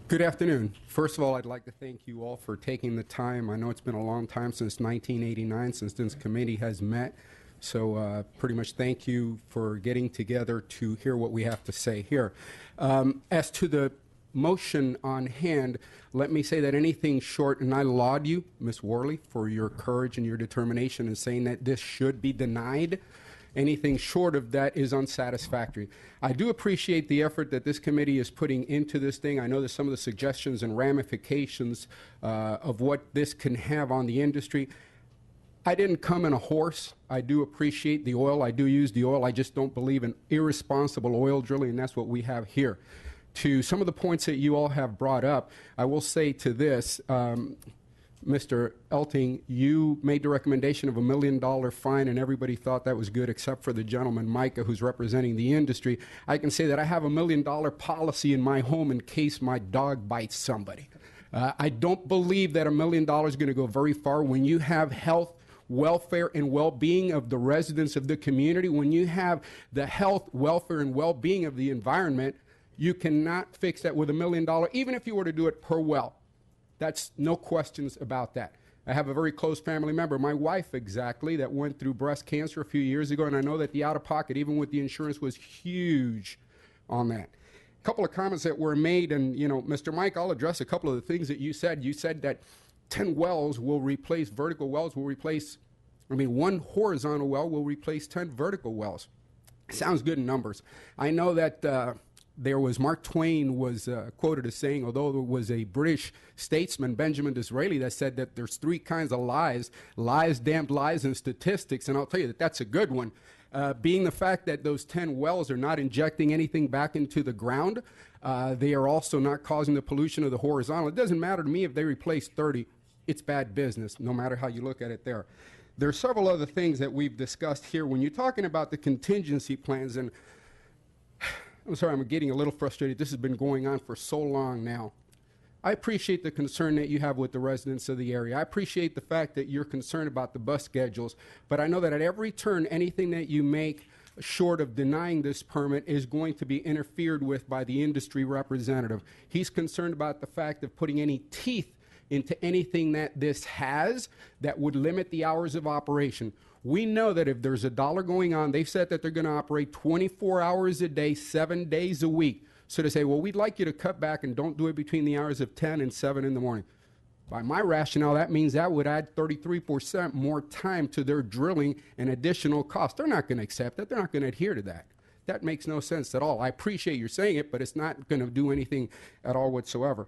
Good afternoon. First of all, I'd like to thank you all for taking the time. I know it's been a long time, since 1989, since this committee has met. So pretty much thank you for getting together to hear what we have to say here. As to the motion on hand, let me say that anything short, and I laud you, Ms. Worley, for your courage and your determination in saying that this should be denied. Anything short of that is unsatisfactory. I do appreciate the effort that this committee is putting into this thing. I know that some of the suggestions and ramifications of what this can have on the industry. I didn't come in a horse. I do appreciate the oil. I do use the oil. I just don't believe in irresponsible oil drilling, and that's what we have here. To some of the points that you all have brought up, I will say to this, Mr. Elting, you made the recommendation of $1 million fine, and everybody thought that was good except for the gentleman, Micah, who's representing the industry. I can say that I have a $1 million policy in my home in case my dog bites somebody. I don't believe that $1 million is going to go very far when you have health, welfare, and well-being of the residents of the community. When you have the health, welfare, and well-being of the environment, you cannot fix that with $1 million, even if you were to do it per well. That's no questions about that. I have a very close family member, my wife exactly, that went through breast cancer a few years ago, and I know that the out-of-pocket, even with the insurance, was huge on that. A couple of comments that were made, and, you know, Mr. Mike, I'll address a couple of the things that you said. You said that 10 wells will replace, vertical wells will replace, one horizontal well will replace 10 vertical wells. Sounds good in numbers. I know that there was, Mark Twain was quoted as saying, although there was a British statesman, Benjamin Disraeli, that said that there's three kinds of lies: lies, damned lies, and statistics. And I'll tell you that that's a good one. Being the fact that those 10 wells are not injecting anything back into the ground, they are also not causing the pollution of the horizontal. It doesn't matter to me if they replace 30. It's bad business, no matter how you look at it there. There are several other things that we've discussed here. When you're talking about the contingency plans, and I'm sorry, I'm getting a little frustrated. This has been going on for so long now. I appreciate the concern that you have with the residents of the area. I appreciate the fact that you're concerned about the bus schedules, but I know that at every turn, anything that you make short of denying this permit is going to be interfered with by the industry representative. He's concerned about the fact of putting any teeth into anything that this has that would limit the hours of operation. We know that if there's a dollar going on, they've said that they're going to operate 24 hours a day, 7 days a week. So to say, well, we'd like you to cut back and don't do it between the hours of 10 and 7 in the morning. By my rationale, that means that would add 33% more time to their drilling and additional cost. They're not going to accept that. They're not going to adhere to that. That makes no sense at all. I appreciate you saying it, but it's not going to do anything at all whatsoever.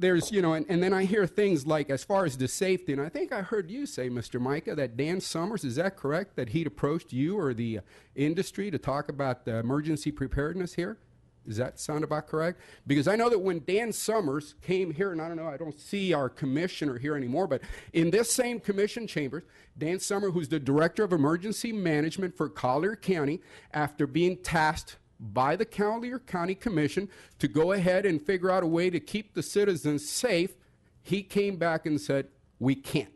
There's, you know, and then I hear things like, as far as the safety, and I think I heard you say, Mr. Micah, that Dan Summers, is that correct, that he'd approached you or the industry to talk about the emergency preparedness here? Does that sound about correct? Because I know that when Dan Summers came here, and I don't know, I don't see our commissioner here anymore, but in this same commission chambers, Dan Summers, who's the Director of Emergency Management for Collier County, after being tasked by the Collier County Commission to go ahead and figure out a way to keep the citizens safe, he came back and said, we can't.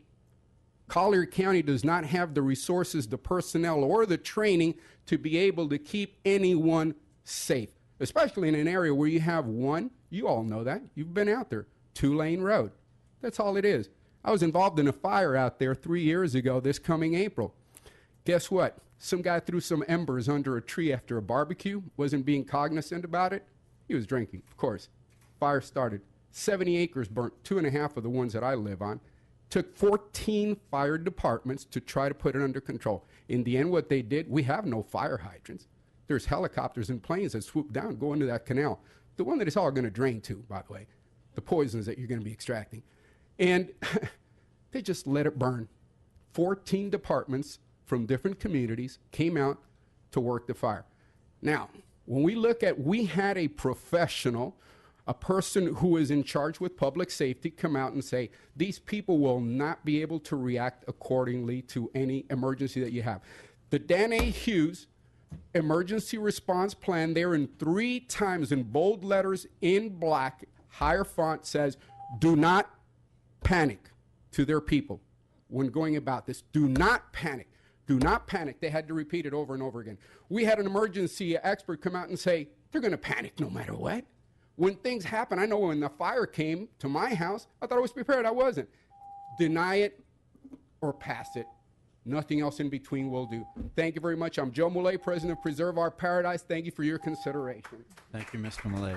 Collier County does not have the resources, the personnel, or the training to be able to keep anyone safe, especially in an area where you have one, you all know that, you've been out there, 2-lane road. That's all it is. I was involved in a fire out there 3 years ago this coming April. Guess what? Some guy threw some embers under a tree after a barbecue, wasn't being cognizant about it. He was drinking, of course. Fire started. 70 acres burnt, 2.5 of the ones that I live on. Took 14 fire departments to try to put it under control. In the end, what they did, we have no fire hydrants. There's helicopters and planes that swoop down, go into that canal. The one that it's all going to drain to, by the way. The poisons that you're going to be extracting. And they just let it burn. 14 departments from different communities came out to work the fire. Now, when we look at, we had a professional, a person who is in charge with public safety, come out and say, these people will not be able to react accordingly to any emergency that you have. The Dan A. Hughes emergency response plan there in 3 times in bold letters in black, higher font, says, do not panic to their people when going about this. Do not panic. Do not panic. They had to repeat it over and over again. We had an emergency expert come out and say, they're going to panic no matter what. When things happen, I know when the fire came to my house, I thought I was prepared. I wasn't. Deny it or pass it. Nothing else in between will do. Thank you very much. I'm Joe Mule, President of Preserve Our Paradise. Thank you for your consideration. Thank you, Mr. Millay.